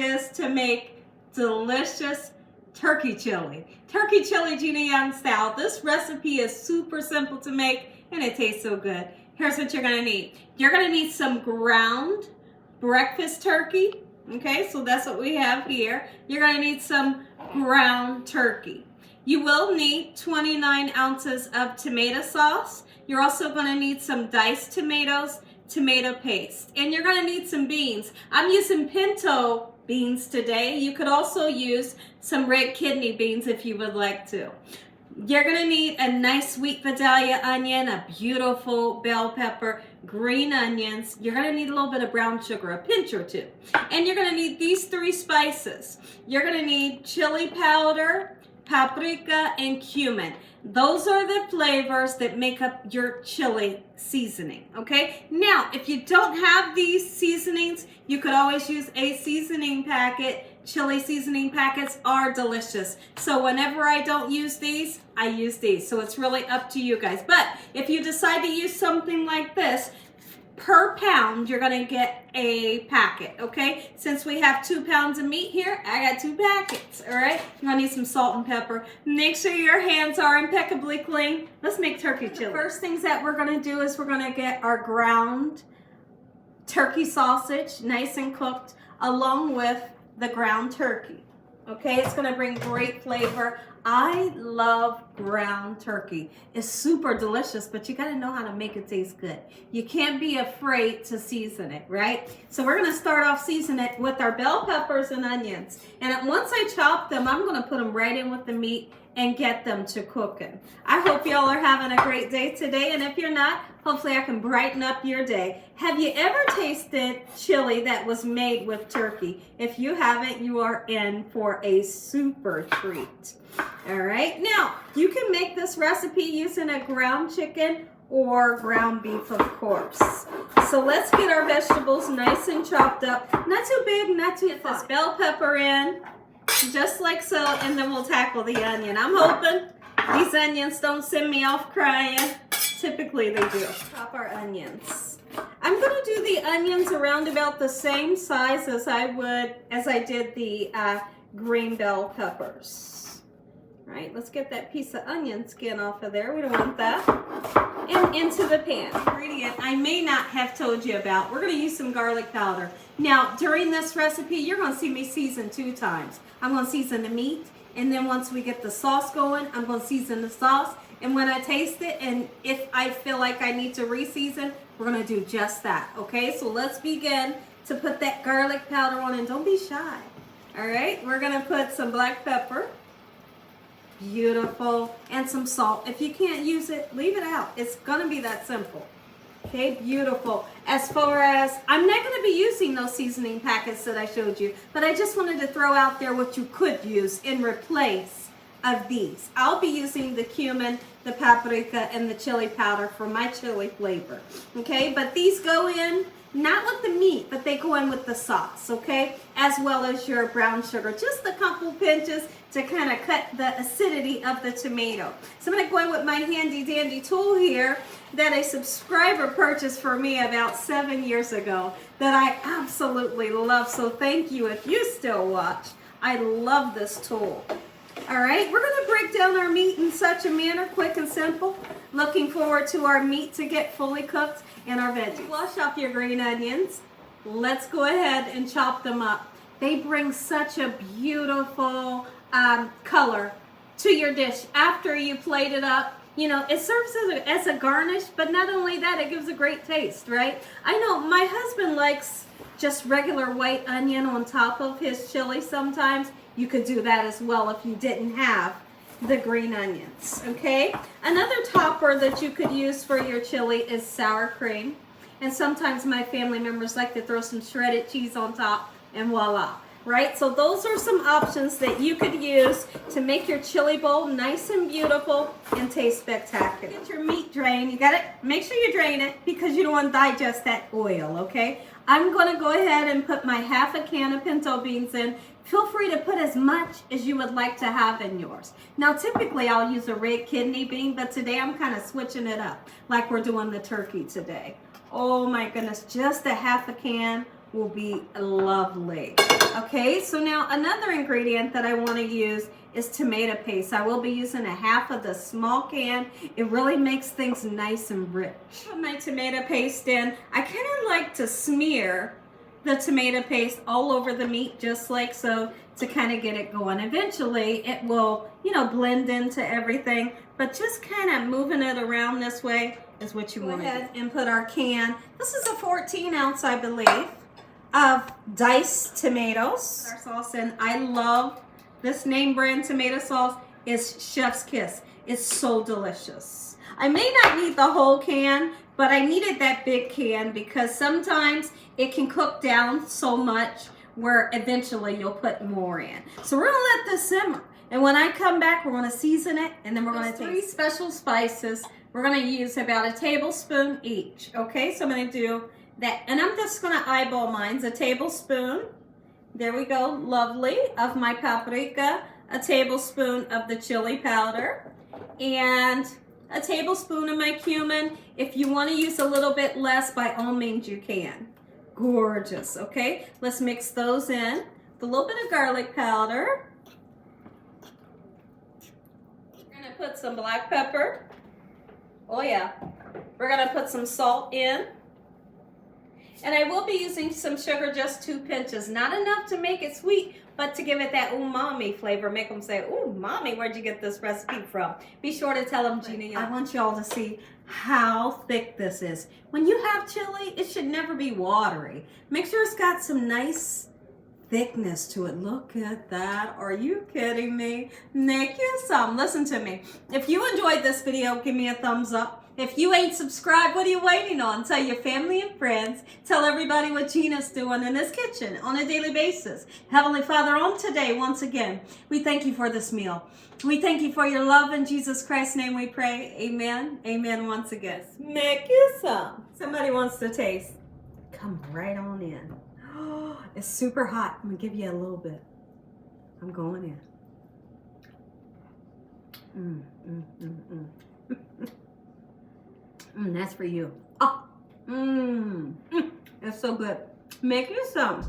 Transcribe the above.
is to make delicious turkey chili. Turkey chili Gina style. This recipe is super simple to make and it tastes so good. Here's what you're gonna need. You're gonna need some ground breakfast turkey. Okay, so that's what we have here. You're gonna need some ground turkey. You will need 29 ounces of tomato sauce. You're also gonna need some diced tomatoes, tomato paste, and you're gonna need some beans. I'm using pinto beans today. You could also use some red kidney beans if you would like to. You're gonna need a nice sweet Vidalia onion, a beautiful bell pepper, green onions. You're gonna need a little bit of brown sugar, a pinch or two. And you're gonna need these 3 spices. You're gonna need chili powder, paprika, and cumin. Those are the flavors that make up your chili seasoning, okay? Now, if you don't have these seasonings, you could always use a seasoning packet. Chili seasoning packets are delicious. So whenever I don't use these, I use these. So it's really up to you guys. But if you decide to use something like this, per pound, you're gonna get a packet, okay? Since we have 2 pounds of meat here, I got 2 packets, all right? You're gonna need some salt and pepper. Make sure your hands are impeccably clean. Let's make turkey chili. The first things that we're gonna do is we're gonna get our ground turkey sausage, nice and cooked, along with the ground turkey, okay? It's gonna bring great flavor. I love ground turkey. It's super delicious, but you gotta know how to make it taste good. You can't be afraid to season it, right? So we're gonna start off seasoning it with our bell peppers and onions. And once I chop them, I'm gonna put them right in with the meat and get them to cooking. I hope y'all are having a great day today, and if you're not, hopefully I can brighten up your day. Have you ever tasted chili that was made with turkey? If you haven't, you are in for a super treat. All right, now you can make this recipe using a ground chicken or ground beef, of course. So let's get our vegetables nice and chopped up. Not too big, not too fine. This bell pepper in, just like so, and then we'll tackle the onion. I'm hoping these onions don't send me off crying. Typically they do. Chop our onions. I'm gonna do the onions around about the same size as I did the green bell peppers. All right, let's get that piece of onion skin off of there. We don't want that. And into the pan. Ingredient I may not have told you about. We're gonna use some garlic powder. Now, during this recipe, you're gonna see me season 2 times. I'm gonna season the meat, and then once we get the sauce going, I'm gonna season the sauce. And when I taste it, and if I feel like I need to re-season, we're gonna do just that, okay? So let's begin to put that garlic powder on, and don't be shy. All right, we're gonna put some black pepper. Beautiful. And some salt. If you can't use it, leave it out. It's gonna be that simple. Okay, beautiful. As far as, I'm not gonna be using those seasoning packets that I showed you, but I just wanted to throw out there what you could use in replace of these. I'll be using the cumin, the paprika, and the chili powder for my chili flavor. Okay, but these go in not with the meat, but they go in with the sauce, okay? As well as your brown sugar, just a couple pinches to kind of cut the acidity of the tomato. So I'm gonna go in with my handy dandy tool here that a subscriber purchased for me about 7 years ago that I absolutely love. So thank you if you still watch. I love this tool. All right, we're gonna break down our meat in such a manner, quick and simple. Looking forward to our meat to get fully cooked and our veggies. Wash off your green onions. Let's go ahead and chop them up. They bring such a beautiful color to your dish after you plate it up. You know, it serves as a garnish, but not only that, it gives a great taste, right? I know my husband likes just regular white onion on top of his chili sometimes. You could do that as well if you didn't have the green onions, okay? Another topper that you could use for your chili is sour cream. And sometimes my family members like to throw some shredded cheese on top, and voila, right? So those are some options that you could use to make your chili bowl nice and beautiful and taste spectacular. Get your meat drained. You gotta make sure you drain it because you don't want to digest that oil, okay? I'm gonna go ahead and put my half a can of pinto beans in. Feel free to put as much as you would like to have in yours. Now, typically I'll use a red kidney bean, but today I'm kind of switching it up like we're doing the turkey today. Oh my goodness, just a half a can will be lovely. Okay, so now another ingredient that I want to use is tomato paste. I will be using a half of the small can. It really makes things nice and rich. Put my tomato paste in. I kind of like to smear the tomato paste all over the meat, just like so, to kind of get it going. Eventually it will, you know, blend into everything, but just kind of moving it around this way is what you want to do. Go ahead and put our can. This is a 14 ounce, I believe, of diced tomatoes. Our sauce in. I love this name brand tomato sauce. Is Chef's Kiss. It's so delicious. I may not need the whole can, but I needed that big can because sometimes it can cook down so much where eventually you'll put more in. So we're gonna let this simmer. And when I come back, we're gonna season it, and then we're gonna take 3 special spices. We're gonna use about a tablespoon each. Okay, so I'm gonna do that, and I'm just gonna eyeball mine. A tablespoon, there we go, lovely, of my paprika, a tablespoon of the chili powder, and a tablespoon of my cumin. If you want to use a little bit less, by all means you can. Gorgeous. Okay, let's mix those in with a little bit of garlic powder. We're gonna put some black pepper. Oh yeah. We're gonna put some salt in. And I will be using some sugar, just 2 pinches. Not enough to make it sweet, but to give it that umami flavor. Make them say, ooh, mommy, where'd you get this recipe from? Be sure to tell them, Gina. I want y'all to see how thick this is. When you have chili, it should never be watery. Make sure it's got some nice thickness to it. Look at that. Are you kidding me? Make you some. Listen to me. If you enjoyed this video, give me a thumbs up. If you ain't subscribed, what are you waiting on? Tell your family and friends. Tell everybody what Gina's doing in this kitchen on a daily basis. Heavenly Father, on today, once again, we thank you for this meal. We thank you for your love. In Jesus Christ's name we pray. Amen. Amen once again. Make you some. Somebody wants to taste. Come right on in. Oh, it's super hot. I'm going to give you a little bit. I'm going in. That's for you. Oh, it's so good. Make you some.